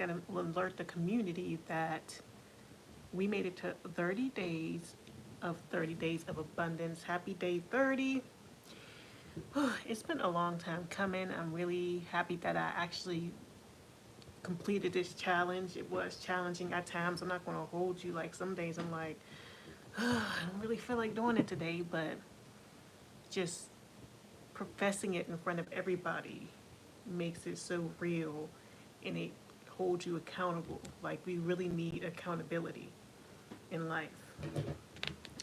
got to alert the community that we made it to 30 days of 30 days of abundance. Happy day 30. It's been a long time coming. I'm really happy that I actually completed this challenge. It was challenging at times. I'm not going to hold you. Like some days I'm like, I don't really feel like doing it today, but just professing it in front of everybody makes it so real, and it holds you accountable. Like we really need accountability in life.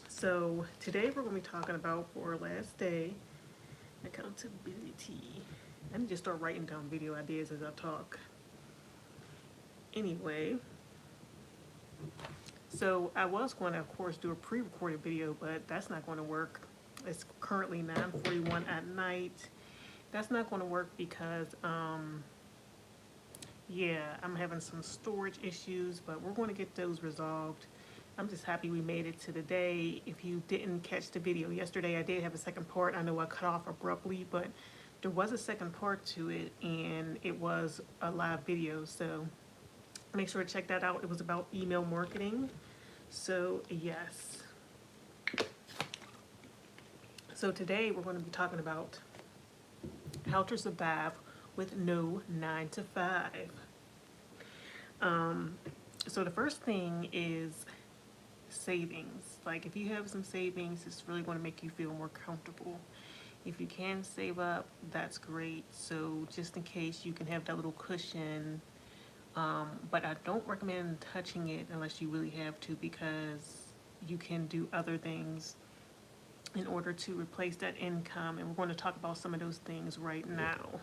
So today we're going to be talking about, for our last day, accountability. I need to start writing down video ideas as I talk. Anyway, so I was going to, of course, do a pre-recorded video, but that's not going to work. It's currently 9:41 at night. That's not going to work because, yeah, I'm having some storage issues, but we're going to get those resolved. I'm just happy we made it to the day. If you didn't catch the video yesterday, I did have a second part. I know I cut off abruptly, but there was a second part to it, and it was a live video, so make sure to check that out. It was about email marketing. So yes. So today we're going to be talking about how to survive with no 9 to 5. So the first thing is savings. Like if you have some savings, it's really going to make you feel more comfortable. If you can save up, that's great. So just in case, you can have that little cushion. But I don't recommend touching it unless you really have to, because you can do other things in order to replace that income, and we're going to talk about some of those things right now.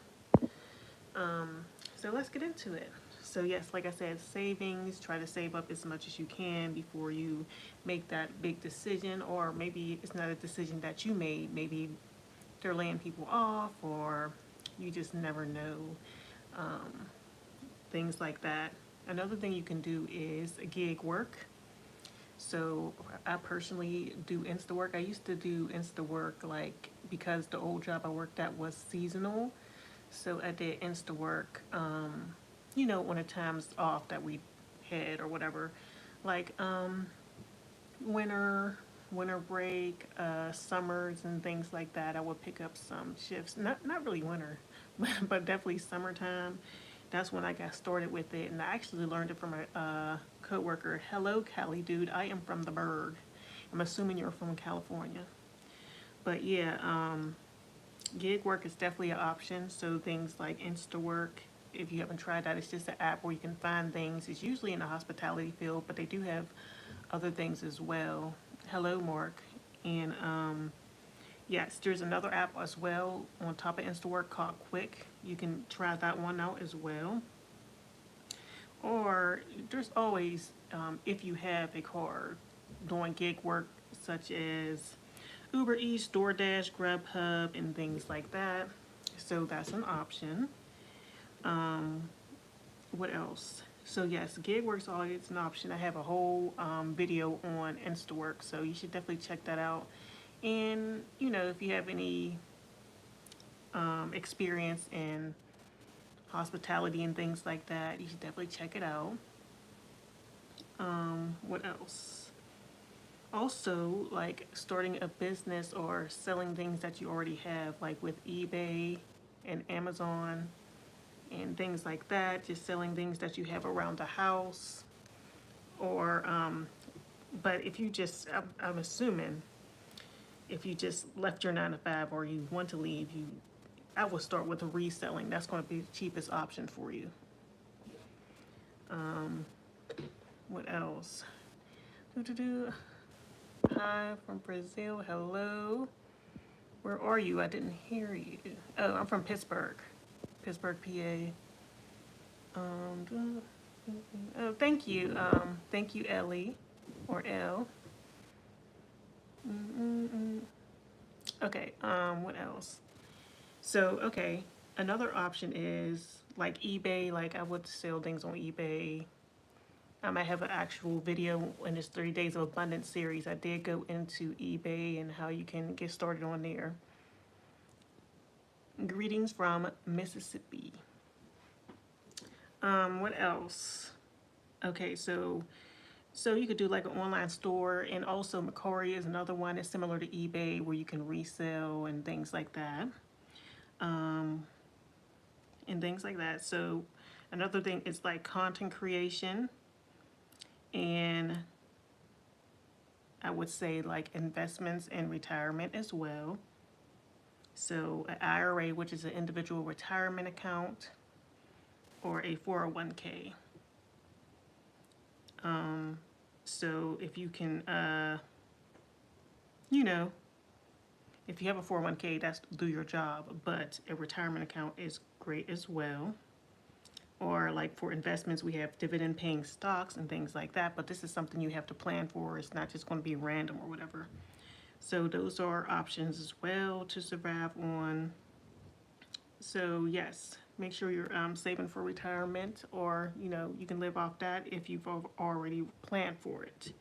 So let's get into it. So yes, like I said, savings, try to save up as much as you can before you make that big decision, or maybe it's not a decision that you made. Maybe they're laying people off, or you just never know. Things like that. Another thing you can do is gig work. So I personally do Instawork. I used to do Instawork like because the old job I worked at was seasonal. So I did Instawork, you know, on the times off that we had or whatever. Like winter break, summers and things like that. I would pick up some shifts. Not really winter, but definitely summertime. That's when I got started with it, and I actually learned it from a coworker. Hello, Cali dude. I am from the Berg. I'm assuming you're from California. But yeah, gig work is definitely an option. So things like Instawork, if you haven't tried that, it's just an app where you can find things. It's usually in the hospitality field, but they do have other things as well. Hello, Mark. And yes, there's another app as well on top of Instawork called Quick. You can try that one out as well. Or there's always, if you have a car, doing gig work such as Uber Eats, DoorDash, Grubhub, and things like that. So that's an option. What else? So yes, gig work's always an option. I have a whole video on Instawork, so you should definitely check that out. And you know, if you have any experience in hospitality and things like that, you should definitely check it out. What else? Also, like starting a business or selling things that you already have, like with eBay and Amazon and things like that. Just selling things that you have around the house. Or, but if you just, I'm assuming, if you just left your 9 to 5 or you want to leave, I would start with a reselling. That's going to be the cheapest option for you. What else? Hi from Brazil. Hello. Where are you? I didn't hear you. Oh, I'm from Pittsburgh, PA. Oh, thank you. Thank you, Ellie, or L. Okay. What else? So, okay, another option is like eBay. Like I would sell things on eBay. I might have an actual video in this 30 Days of Abundance series. I did go into eBay and how you can get started on there. Greetings from Mississippi. What else? Okay, so you could do like an online store, and also Macquarie is another one. It's similar to eBay where you can resell and things like that. Um, and things like that. So another thing is like content creation, and I would say like investments and retirement as well. So an IRA, which is an individual retirement account, or a 401k. So if you can, you know, if you have a 401k, that's do your job, but a retirement account is great as well. Or like for investments, we have dividend paying stocks and things like that, but this is something you have to plan for. It's not just going to be random or whatever. So those are options as well to survive on. So yes, make sure you're saving for retirement, or you can live off that if you've already planned for it.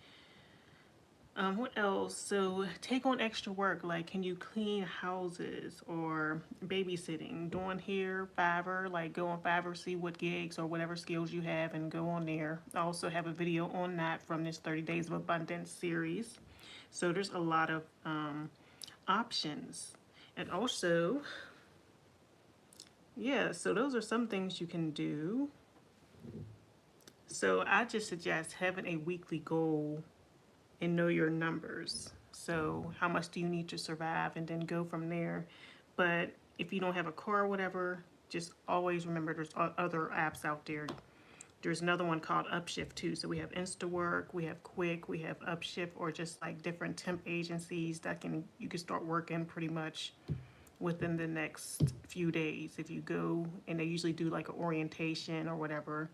What else? So take on extra work, like can you clean houses or babysitting, doing hair, Fiverr, like go on Fiverr, see what gigs or whatever skills you have and go on there. I also have a video on that from this 30 Days of Abundance series. So there's a lot of options. And also, yeah, so those are some things you can do. So I just suggest having a weekly goal and know your numbers. So how much do you need to survive, and then go from there. But if you don't have a car or whatever, just always remember there's other apps out there. There's another one called Upshift too. So we have Instawork, we have Quick, we have Upshift, or just like different temp agencies that you can start working pretty much within the next few days if you go, and they usually do like an orientation or whatever.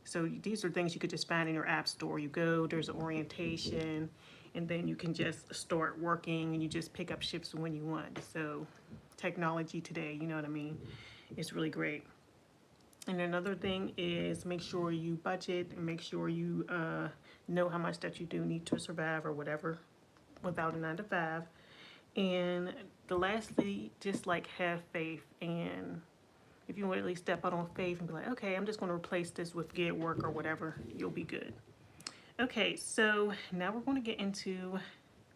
So these are things you could just find in your app store. You go, there's an orientation, and then you can just start working, and you just pick up shifts when you want. So technology today, you know what I mean? It's really great. And another thing is make sure you budget and make sure you know how much that you do need to survive or whatever without a 9 to 5. And the lastly, just like have faith, and if you really step out on faith and be like, okay, I'm just going to replace this with gig work or whatever, you'll be good. Okay, so now we're going to get into,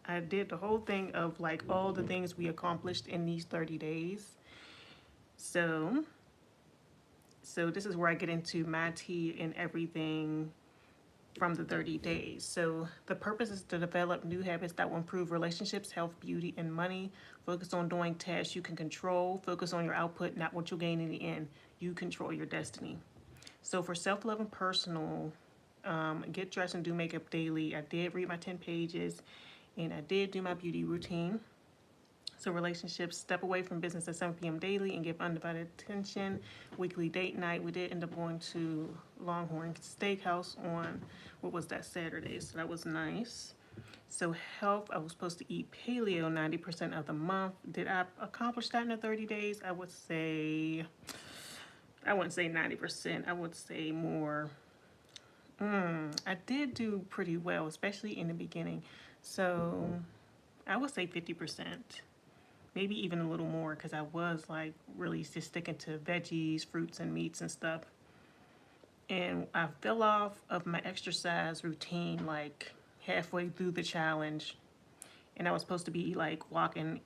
I did the whole thing of like all the things we accomplished in these 30 days. So this is where I get into my tea and everything from the 30 days. So the purpose is to develop new habits that will improve relationships, health, beauty, and money. Focus on doing tasks you can control. Focus on your output, not what you'll gain in the end. You control your destiny. So for self-love and personal, get dressed and do makeup daily. I did read my 10 pages, and I did do my beauty routine. So relationships, step away from business at 7 p.m. daily and give undivided attention. Weekly date night. We did end up going to Longhorn Steakhouse on, what was that, Saturday. So that was nice. So health, I was supposed to eat paleo 90% of the month. Did I accomplish that in the 30 days? I wouldn't say 90%. I would say more. I did do pretty well, especially in the beginning. So I would say 50%. Maybe even a little more, because I was like really just sticking to veggies, fruits, and meats and stuff. And I fell off of my exercise routine like halfway through the challenge. And I was supposed to be like walking,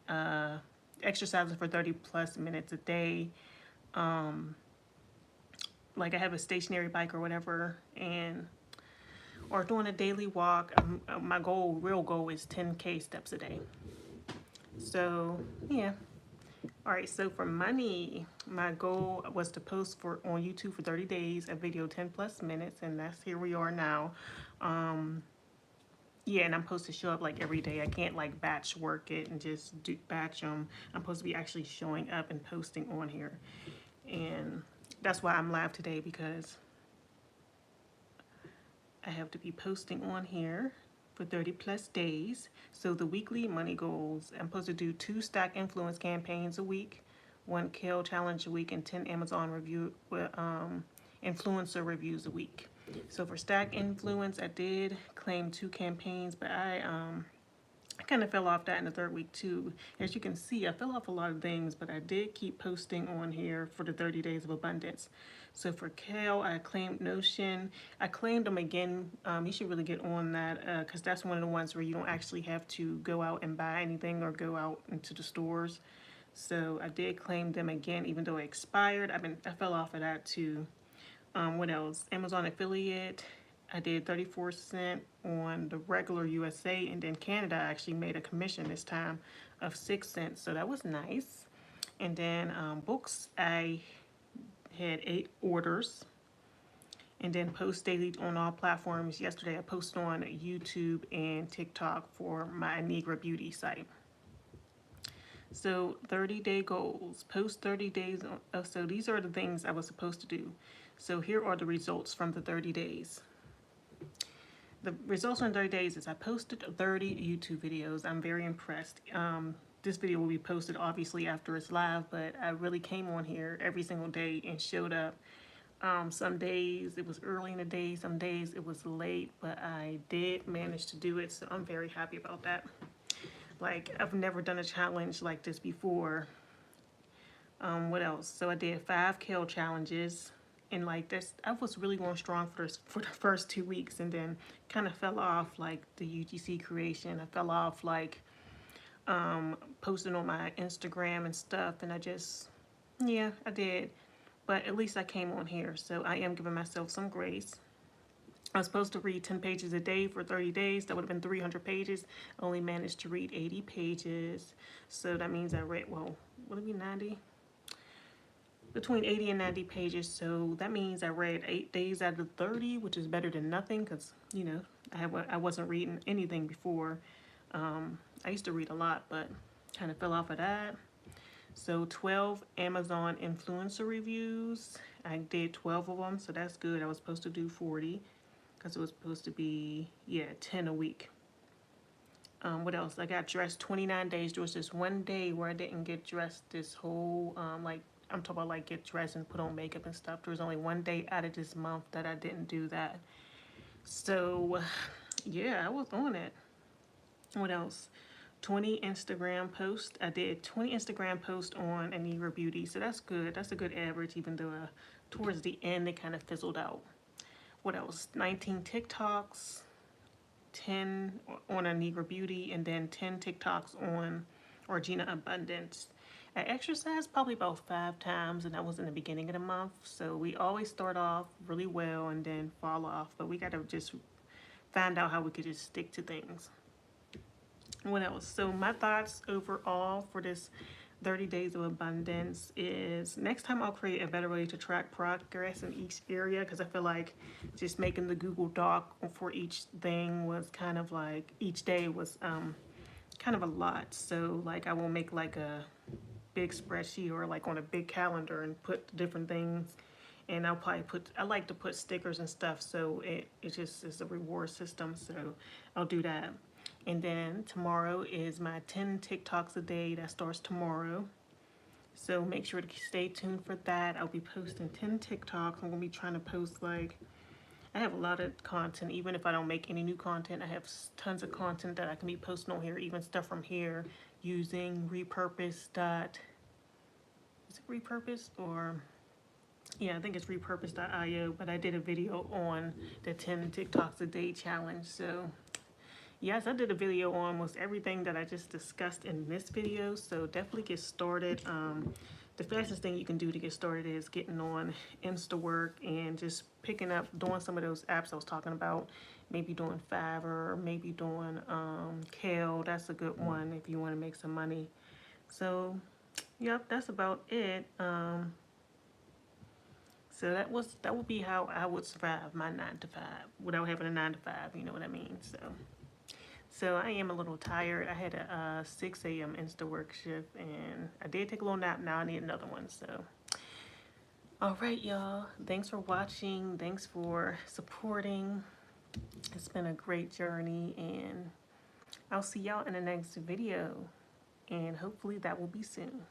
exercising for 30 plus minutes a day. Like I have a stationary bike or whatever, or doing a daily walk. My real goal is 10K steps a day. So yeah. All right, so for money, my goal was to post on YouTube for 30 days, a video 10 plus minutes, and that's here we are now. Yeah, and I'm supposed to show up like every day. I can't like batch work it and just batch them. I'm supposed to be actually showing up and posting on here. And that's why I'm live today, because I have to be posting on here for 30 plus days. So the weekly money goals, I'm supposed to do 2 Stack Influence campaigns a week, 1 Kale challenge a week, and 10 Amazon influencer reviews a week. So for Stack Influence, I did claim 2 campaigns, but I I kind of fell off that in the third week too. As you can see, I fell off a lot of things, but I did keep posting on here for the 30 days of abundance. So for kale, I claimed Notion. I claimed them again. You should really get on that because that's one of the ones where you don't actually have to go out and buy anything or go out into the stores. So I did claim them again, even though it expired. I fell off of that too. What else? Amazon affiliate. I did 34 cents on the regular USA, and then Canada actually made a commission this time of 6 cents, so that was nice. And then books, I had 8 orders, and then post daily on all platforms. Yesterday I posted on YouTube and TikTok for my Anegra beauty site. So 30-day goals, post 30 days. So these are the things I was supposed to do. So here are the results from the 30 days. The results on 30 days is I posted 30 YouTube videos. I'm very impressed. This video will be posted obviously after it's live, but I really came on here every single day and showed up. Some days it was early in the day, some days it was late, but I did manage to do it, so I'm very happy about that. Like, I've never done a challenge like this before. What else? So I did 5 kale challenges. And like this, I was really going strong for the first 2 weeks, and then kind of fell off like the UGC creation. I fell off like posting on my Instagram and stuff, and I did. But at least I came on here, so I am giving myself some grace. I was supposed to read 10 pages a day for 30 days. That would have been 300 pages. I only managed to read 80 pages. So that means I read, well, would it be 90? Between 80 and 90 pages, so that means I read 8 days out of 30, which is better than nothing, because, you know, I wasn't reading anything before. I used to read a lot, but kind of fell off of that. So 12 Amazon influencer reviews. I did 12 of them, so that's good. I was supposed to do 40, because it was supposed to be, 10 a week. What else? I got dressed 29 days. There was this one day where I didn't get dressed this whole, I'm talking about like get dressed and put on makeup and stuff. There was only one day out of this month that I didn't do that. So, yeah, I was on it. What else? 20 Instagram posts. I did 20 Instagram posts on Anegra Beauty, so that's good. That's a good average, even though towards the end they kind of fizzled out. What else? 19 TikToks, 10 on Anegra Beauty, and then 10 TikToks on Orgina Abundance. I exercised probably about 5 times, and that was in the beginning of the month. So we always start off really well and then fall off, but we got to just find out how we could just stick to things. What else? So my thoughts overall for this 30 days of abundance is next time I'll create a better way to track progress in each area, because I feel like just making the Google Doc for each thing was kind of like, each day was kind of a lot. So like I will make like a big spreadsheet or like on a big calendar and put different things, and I'll probably I like to put stickers and stuff, so it just is a reward system, so I'll do that. And then tomorrow is my 10 TikToks a day that starts tomorrow, so make sure to stay tuned for that. I'll be posting 10 TikToks. I'm gonna be trying to post, like, I have a lot of content. Even if I don't make any new content, I have tons of content that I can be posting on here, even stuff from here using repurpose. Is it repurpose or? Yeah, I think it's repurpose.io, but I did a video on the 10 TikToks a day challenge. So yes, I did a video on almost everything that I just discussed in this video, so definitely get started. The fastest thing you can do to get started is getting on Instawork and just picking up, doing some of those apps I was talking about. Maybe doing Fiverr, maybe doing Kale. That's a good one if you want to make some money. So, yep, that's about it. So that would be how I would survive my 9 to 5 without having a 9 to 5. You know what I mean? So I am a little tired. I had a 6 a.m. Instawork shift, and I did take a little nap. Now I need another one. So, all right, y'all. Thanks for watching. Thanks for supporting. It's been a great journey, and I'll see y'all in the next video, and hopefully that will be soon.